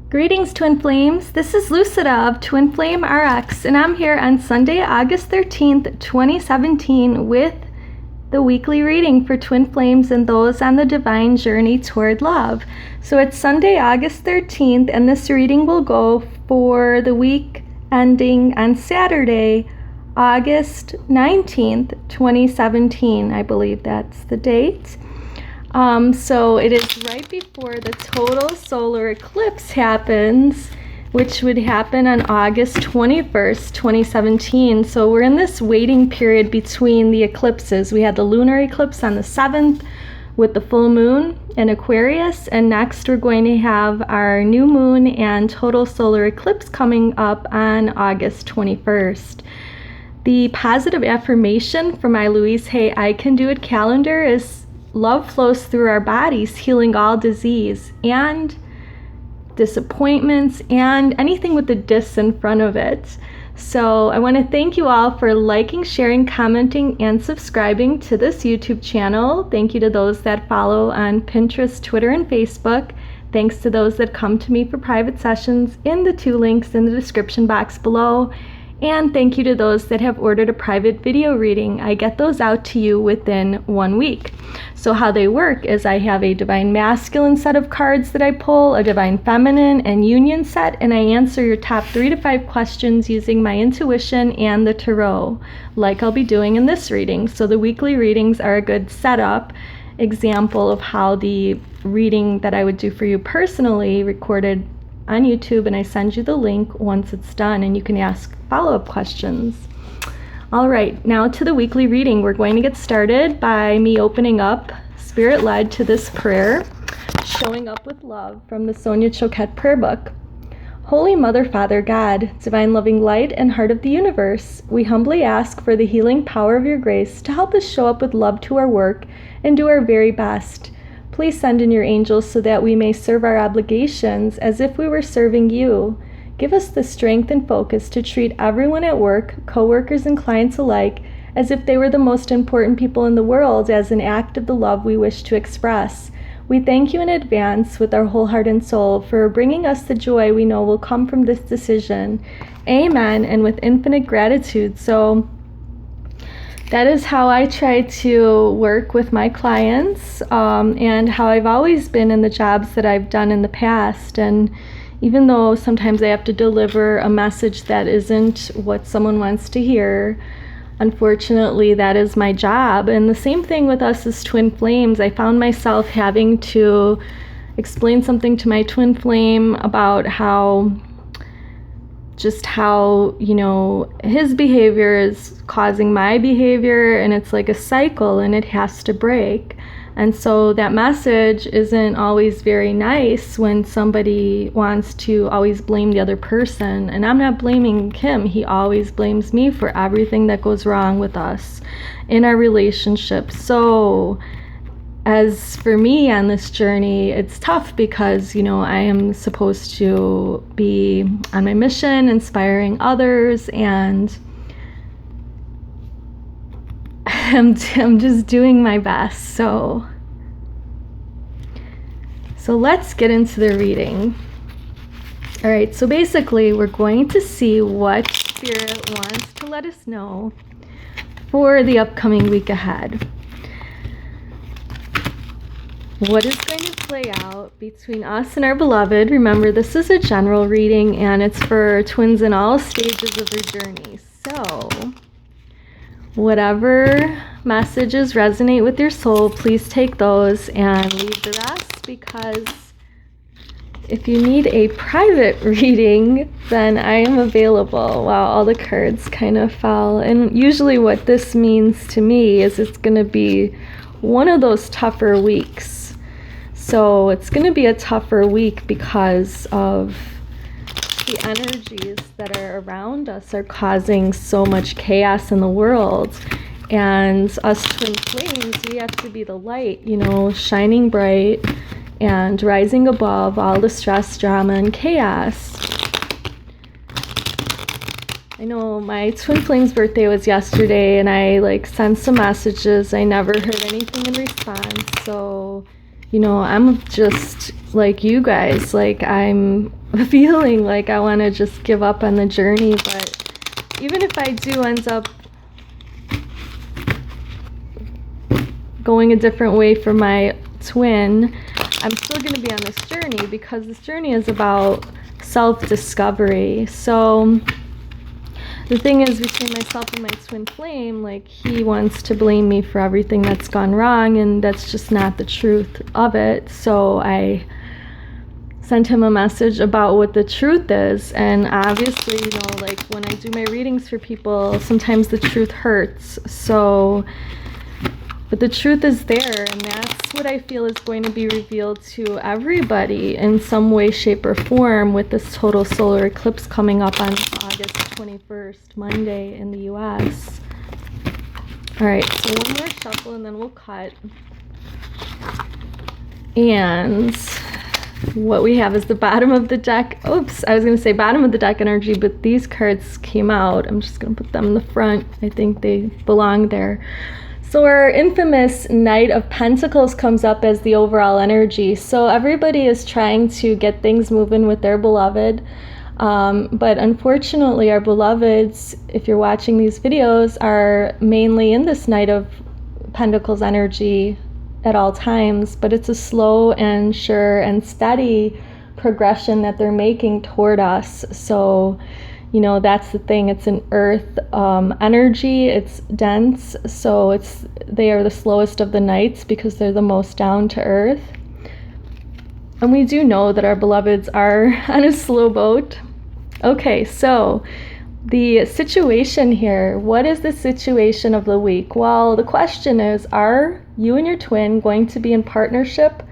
Greetings, Twin Flames. This is Lucida of Twin Flame RX, and I'm here on Sunday, August 13th, 2017 with the weekly reading for Twin Flames and those on the divine journey toward love. So it's Sunday, August 13th, and this reading will go for the week ending on Saturday, August 19th, 2017. I believe that's the date. So it is right before the total solar eclipse happens, which would happen on August 21st, 2017. So we're in this waiting period between the eclipses. We had the lunar eclipse on the 7th with the full moon in Aquarius, and next we're going to have our new moon and total solar eclipse coming up on August 21st. The positive affirmation for my Louise Hey I Can Do It calendar is: love flows through our bodies, healing all disease and disappointments and anything with the dis in front of it. So I want to thank you all for liking, sharing, commenting, and subscribing to this YouTube channel. Thank you to those that follow on Pinterest, Twitter, and Facebook. Thanks to those that come to me for private sessions in the 2 links in the description box below. And thank you to those that have ordered a private video reading. I get those out to you within 1 week. So how they work is I have a divine masculine set of cards that I pull, a divine feminine and union set, and I answer your top 3 to 5 questions using my intuition and the tarot, like I'll be doing in this reading. So the weekly readings are a good setup example of how the reading that I would do for you personally recorded on YouTube, and I send you the link once it's done and you can ask follow-up questions. All right, now to the weekly reading. We're going to get started by me opening up spirit-led to this prayer, Showing Up with Love, from the Sonia Choquette prayer book. Holy Mother, Father, God, divine loving light and heart of the universe, we humbly ask for the healing power of your grace to help us show up with love to our work and do our very best. Please send in your angels so that we may serve our obligations as if we were serving you. Give us the strength and focus to treat everyone at work, co-workers and clients alike, as if they were the most important people in the world, as an act of the love we wish to express. We thank you in advance with our whole heart and soul for bringing us the joy we know will come from this decision. Amen, and with infinite gratitude. So that is how I try to work with my clients, and how I've always been in the jobs that I've done in the past. And even though sometimes I have to deliver a message that isn't what someone wants to hear, unfortunately, that is my job. And the same thing with us as twin flames. I found myself having to explain something to my twin flame about how, you know, his behavior is causing my behavior, and it's like a cycle and it has to break. And so that message isn't always very nice when somebody wants to always blame the other person. And I'm not blaming him. He always blames me for everything that goes wrong with us in our relationship. So as for me on this journey, it's tough because, you know, I am supposed to be on my mission, inspiring others, and I'm just doing my best. So let's get into the reading. All right, so basically we're going to see what Spirit wants to let us know for the upcoming week ahead. What is going to play out between us and our beloved? Remember, this is a general reading and it's for twins in all stages of their journey. So whatever messages resonate with your soul, please take those and leave the rest, because if you need a private reading, then I am available. Wow, all the cards kind of fell. And usually what this means to me is it's going to be one of those tougher weeks. So it's going to be a tougher week because of the energies that are around us are causing so much chaos in the world. And us twin flames, we have to be the light, you know, shining bright and rising above all the stress, drama, and chaos. I know my twin flame's birthday was yesterday, and I sent some messages. I never heard anything in response. So, you know, I'm just like you guys. I'm feeling like I want to just give up on the journey. But even if I do end up going a different way for my twin, I'm still going to be on this journey, because this journey is about self-discovery. So the thing is, between myself and my twin flame, like, he wants to blame me for everything that's gone wrong, and that's just not the truth of it. So I sent him a message about what the truth is. And obviously, you know, like, when I do my readings for people, sometimes the truth hurts. So, but the truth is there, and that's what I feel is going to be revealed to everybody in some way, shape, or form with this total solar eclipse coming up on August 21st, Monday in the US. All right, so one more shuffle and then we'll cut. And what we have is the bottom of the deck. Oops, I was going to say bottom of the deck energy, but these cards came out. I'm just going to put them in the front. I think they belong there. So our infamous Knight of Pentacles comes up as the overall energy. So everybody is trying to get things moving with their beloved. But unfortunately, our beloveds, if you're watching these videos, are mainly in this Knight of Pentacles energy at all times. But it's a slow and sure and steady progression that they're making toward us. So, you know, that's the thing. It's an earth energy. It's dense. So they are the slowest of the knights because they're the most down to earth. And we do know that our beloveds are on a slow boat. Okay, so the situation here, what is the situation of the week? Well, the question is, are you and your twin going to be in partnership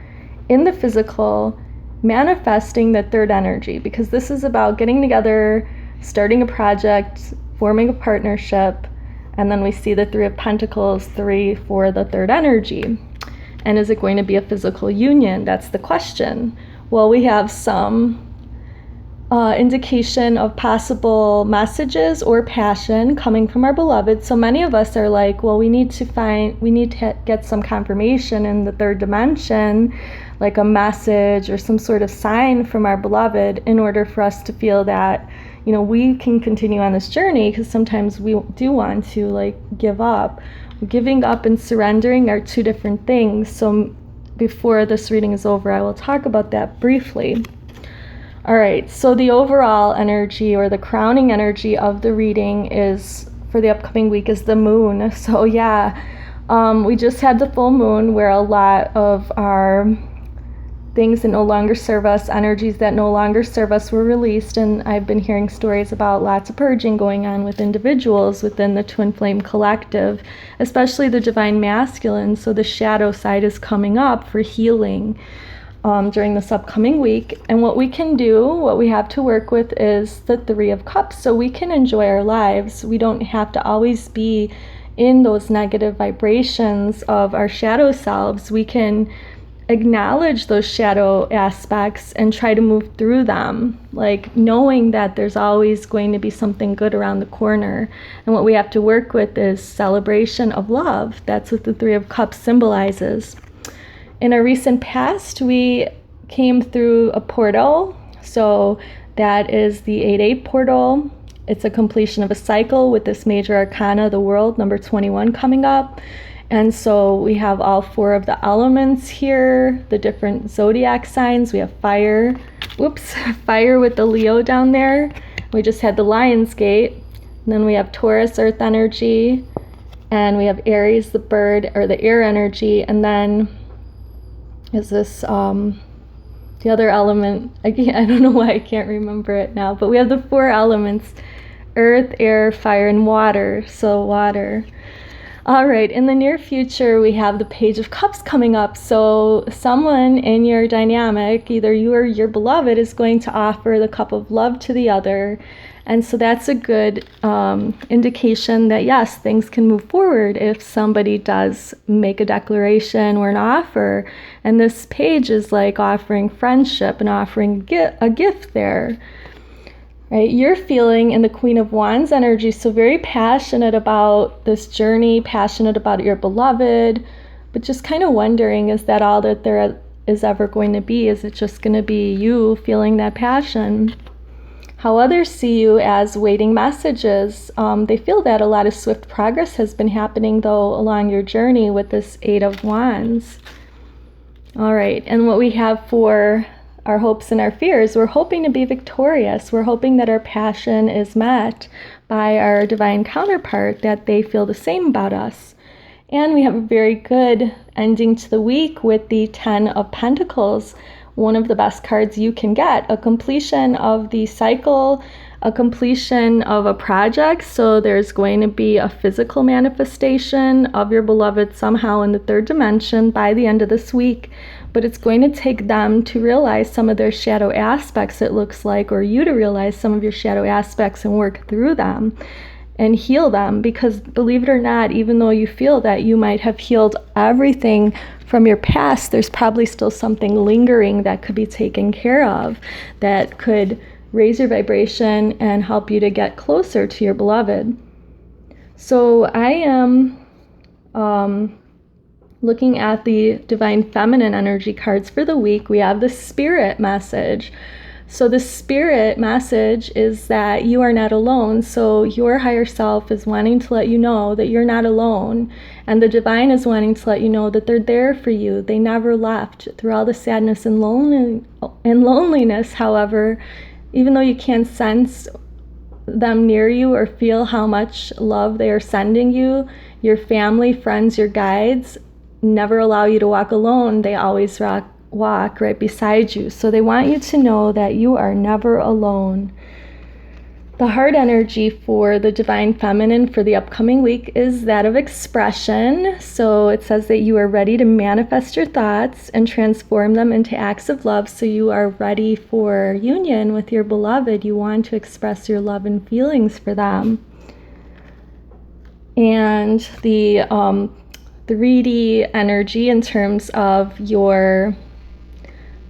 in the physical, manifesting the third energy? Because this is about getting together, starting a project, forming a partnership, and then we see the Three of Pentacles, 3 for the third energy. And is it going to be a physical union? That's the question. Well, we have some indication of possible messages or passion coming from our beloved. So many of us are like, well, we need to get some confirmation in the third dimension, like a message or some sort of sign from our beloved, in order for us to feel that, you know, we can continue on this journey. Because sometimes we do want to, like, give up. Giving up and surrendering are two different things. So before this reading is over, I will talk about that briefly. All right, so the overall energy, or the crowning energy of the reading, is for the upcoming week is the moon. So yeah, we just had the full moon, where a lot of our things that no longer serve us, energies that no longer serve us, were released. And I've been hearing stories about lots of purging going on with individuals within the Twin Flame Collective, especially the Divine Masculine. So the shadow side is coming up for healing during this upcoming week. And what we can do, what we have to work with, is the Three of Cups, so we can enjoy our lives. We don't have to always be in those negative vibrations of our shadow selves. We can acknowledge those shadow aspects and try to move through them, like knowing that there's always going to be something good around the corner. And what we have to work with is celebration of love. That's what the Three of Cups symbolizes. In a recent past, we came through a portal. So that is the 8-8 portal. It's a completion of a cycle with this major arcana, the World, number 21, coming up. And so we have all 4 of the elements here, the different zodiac signs. We have fire, fire with the Leo down there. We just had the Lion's Gate. And then we have Taurus, earth energy. And we have Aries, the bird, or the air energy. And then is this the other element? I don't know why I can't remember it now. But we have the 4 elements: earth, air, fire, and water. So water. All right, in the near future, we have the Page of Cups coming up. So someone in your dynamic, either you or your beloved, is going to offer the cup of love to the other. And so that's a good indication that, yes, things can move forward if somebody does make a declaration or an offer. And this page is like offering friendship and offering a gift there. Right, you're feeling in the Queen of Wands energy, so very passionate about this journey, passionate about your beloved, but just kind of wondering, is that all that they're is ever going to be. Is it just going to be you feeling that passion? How others see you as waiting messages. They feel that a lot of swift progress has been happening, though, along your journey with this Eight of Wands. All right, and what we have for our hopes and our fears, we're hoping to be victorious. We're hoping that our passion is met by our divine counterpart, that they feel the same about us. And we have a very good ending to the week with the Ten of Pentacles, one of the best cards you can get, a completion of the cycle, a completion of a project. So there's going to be a physical manifestation of your beloved somehow in the third dimension by the end of this week. But it's going to take them to realize some of their shadow aspects, it looks like, or you to realize some of your shadow aspects and work through them and heal them. Because believe it or not, even though you feel that you might have healed everything from your past, there's probably still something lingering that could be taken care of, that could raise your vibration and help you to get closer to your beloved. So I am looking at the Divine Feminine energy cards for the week. We have the Spirit message. So the Spirit message is that you are not alone. So your higher self is wanting to let you know that you're not alone. And the Divine is wanting to let you know that they're there for you. They never left through all the sadness and loneliness. However, even though you can't sense them near you or feel how much love they are sending you, your family, friends, your guides never allow you to walk alone. They always walk right beside you. So they want you to know that you are never alone. The heart energy for the Divine Feminine for the upcoming week is that of expression. So it says that you are ready to manifest your thoughts and transform them into acts of love. So you are ready for union with your beloved. You want to express your love and feelings for them. And the 3D energy in terms of your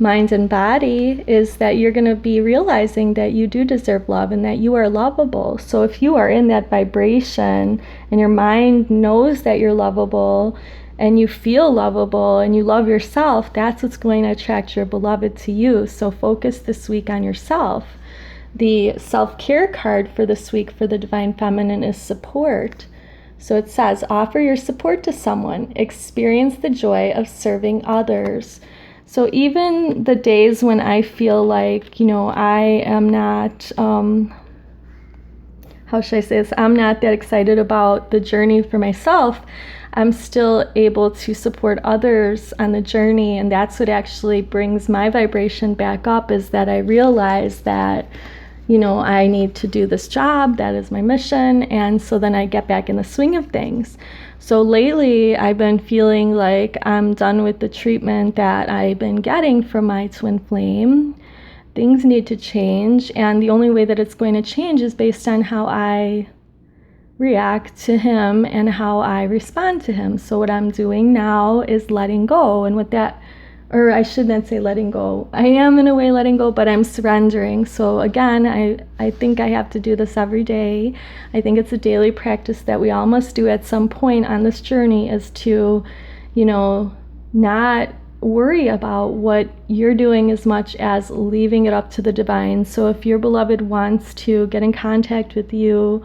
mind and body is that you're going to be realizing that you do deserve love and that you are lovable. So if you are in that vibration and your mind knows that you're lovable and you feel lovable and you love yourself, that's what's going to attract your beloved to you. So focus this week on yourself. The self-care card for this week for the Divine Feminine is support. So it says, offer your support to someone. Experience the joy of serving others. So even the days when I feel like, I am not, how should I say this? I'm not that excited about the journey for myself. I'm still able to support others on the journey. And that's what actually brings my vibration back up, is that I realize that, I need to do this job. That is my mission. And so then I get back in the swing of things. So lately, I've been feeling like I'm done with the treatment that I've been getting from my twin flame. Things need to change, and the only way that it's going to change is based on how I react to him and how I respond to him. So what I'm doing now is letting go, and with that, or I shouldn't say letting go. I am in a way letting go, but I'm surrendering. So again, I think I have to do this every day. I think it's a daily practice that we all must do at some point on this journey, is to, not worry about what you're doing as much as leaving it up to the Divine. So if your beloved wants to get in contact with you,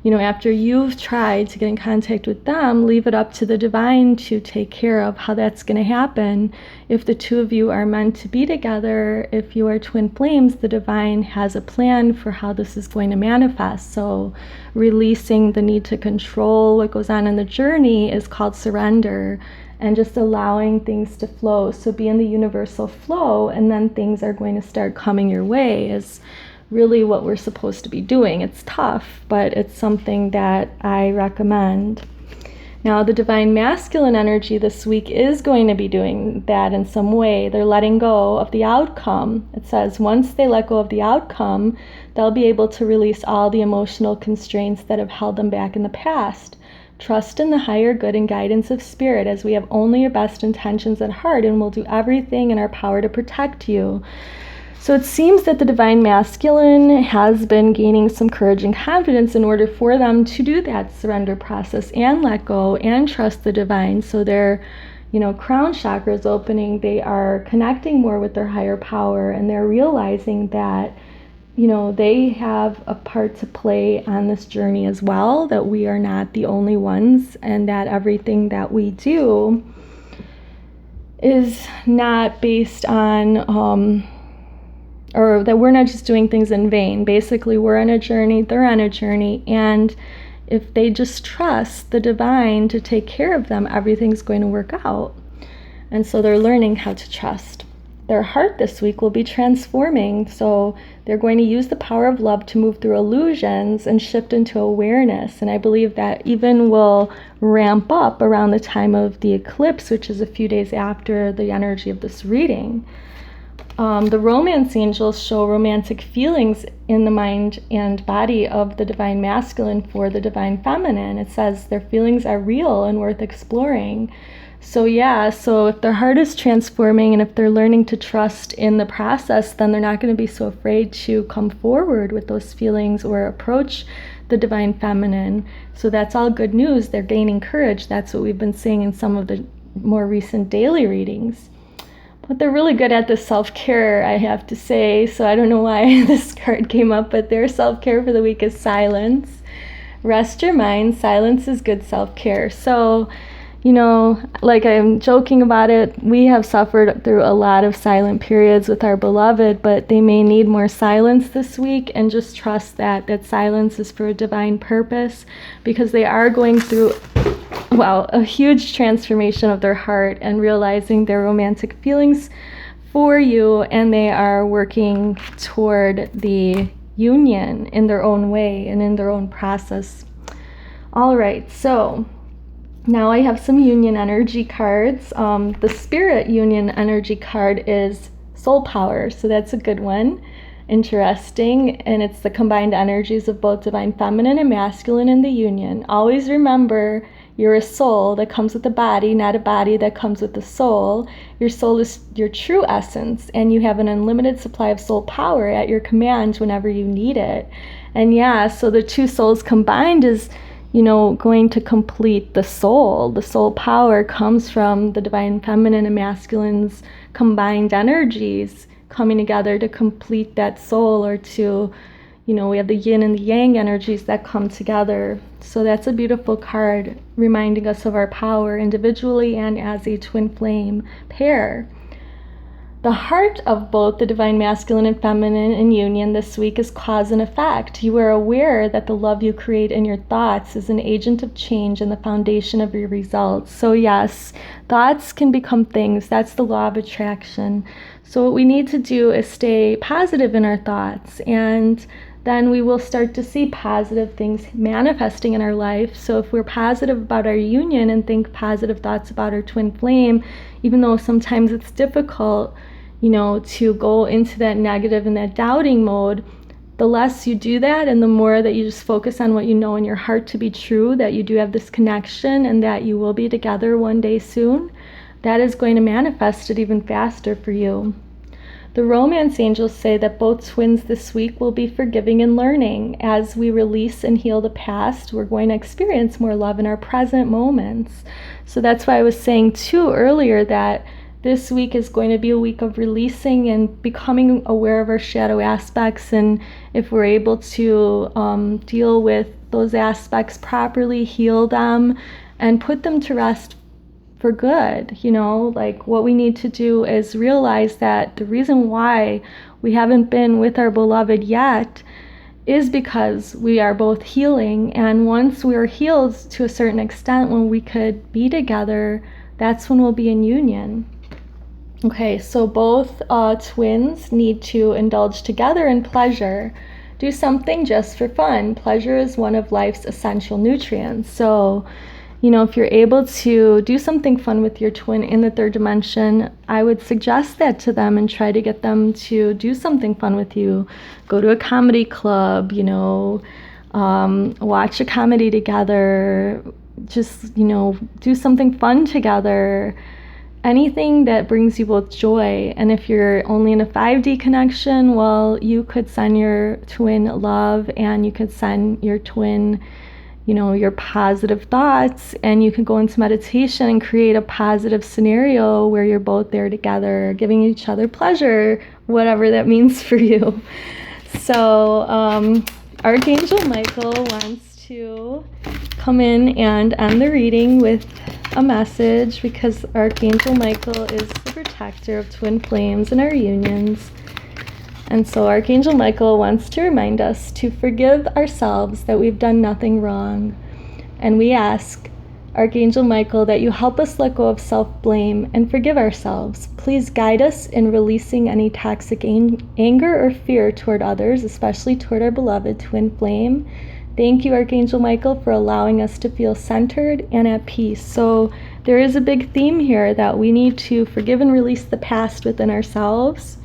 after you've tried to get in contact with them, leave it up to the Divine to take care of how that's going to happen. If the two of you are meant to be together, if you are twin flames, the Divine has a plan for how this is going to manifest. So releasing the need to control what goes on in the journey is called surrender, and just allowing things to flow. So be in the universal flow, and then things are going to start coming your way is really what we're supposed to be doing. It's tough, but it's something that I recommend. Now, the Divine Masculine energy this week is going to be doing that in some way. They're letting go of the outcome. It says once they let go of the outcome, they'll be able to release all the emotional constraints that have held them back in the past. Trust in the higher good and guidance of spirit, as we have only your best intentions at heart and will do everything in our power to protect you. So it seems that the Divine Masculine has been gaining some courage and confidence in order for them to do that surrender process and let go and trust the Divine. So they're, crown chakra is opening, they are connecting more with their higher power, and they're realizing that they have a part to play on this journey as well, that we are not the only ones, and that everything that we do is not based on, or that we're not just doing things in vain. Basically, we're on a journey, they're on a journey, and if they just trust the divine to take care of them, everything's going to work out. And so they're learning how to trust. Their heart this week will be transforming, so they're going to use the power of love to move through illusions and shift into awareness. And I believe that even will ramp up around the time of the eclipse, which is a few days after the energy of this reading. The romance angels show romantic feelings in the mind and body of the divine masculine for the divine feminine. It says their feelings are real and worth exploring. So if their heart is transforming, and if they're learning to trust in the process, then they're not going to be so afraid to come forward with those feelings or approach the divine feminine. So that's all good news. They're gaining courage. That's what we've been seeing in some of the more recent daily readings. But they're really good at the self-care, I have to say. So I don't know why this card came up, but their self-care for the week is silence. Rest your mind. Silence is good self-care. So like I'm joking about it, we have suffered through a lot of silent periods with our beloved, but they may need more silence this week, and just trust that silence is for a divine purpose, because they are going through, a huge transformation of their heart and realizing their romantic feelings for you, and they are working toward the union in their own way and in their own process. All right, so now I have some union energy cards. The spirit union energy card is soul power, so that's a good one. Interesting. And it's the combined energies of both divine feminine and masculine in the union. Always remember, you're a soul that comes with a body, not a body that comes with the soul. Your soul is your true essence, and you have an unlimited supply of soul power at your command whenever you need it. And so the two souls combined is going to complete the soul. The soul power comes from the divine feminine and masculine's combined energies coming together to complete that soul, or to, we have the yin and the yang energies that come together. So that's a beautiful card, reminding us of our power individually and as a twin flame pair. The heart of both the divine masculine and feminine in union this week is cause and effect. You are aware that the love you create in your thoughts is an agent of change and the foundation of your results. So yes, thoughts can become things. That's the law of attraction. So what we need to do is stay positive in our thoughts, and then we will start to see positive things manifesting in our life. So if we're positive about our union and think positive thoughts about our twin flame, even though sometimes it's difficult, to go into that negative and that doubting mode, the less you do that, and the more that you just focus on what you know in your heart to be true, that you do have this connection and that you will be together one day soon, that is going to manifest it even faster for you. The romance angels say that both twins this week will be forgiving and learning. As we release and heal the past, we're going to experience more love in our present moments. So that's why I was saying too earlier that this week is going to be a week of releasing and becoming aware of our shadow aspects. And if we're able to deal with those aspects properly, heal them, and put them to rest for good, like what we need to do is realize that the reason why we haven't been with our beloved yet is because we are both healing. And once we are healed to a certain extent, when we could be together, that's when we'll be in union. Okay, so both twins need to indulge together in pleasure. Do something just for fun. Pleasure is one of life's essential nutrients. So, if you're able to do something fun with your twin in the third dimension, I would suggest that to them and try to get them to do something fun with you. Go to a comedy club, watch a comedy together, just, do something fun together. Anything that brings you both joy. And if you're only in a 5D connection, well, you could send your twin love, and you could send your twin your positive thoughts, and you can go into meditation and create a positive scenario where you're both there together, giving each other pleasure, whatever that means for you. So Archangel Michael wants to come in and end the reading with a message, because Archangel Michael is the protector of twin flames and our unions. And so Archangel Michael wants to remind us to forgive ourselves that we've done nothing wrong. And we ask, Archangel Michael, that you help us let go of self-blame and forgive ourselves. Please guide us in releasing any toxic anger or fear toward others, especially toward our beloved twin flame. Thank you, Archangel Michael, for allowing us to feel centered and at peace. So there is a big theme here that we need to forgive and release the past within ourselves,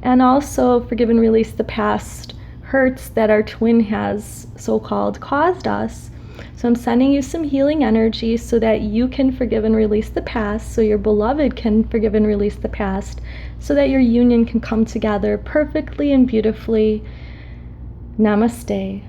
and also forgive and release the past hurts that our twin has so-called caused us. So I'm sending you some healing energy so that you can forgive and release the past, so your beloved can forgive and release the past, so that your union can come together perfectly and beautifully. Namaste.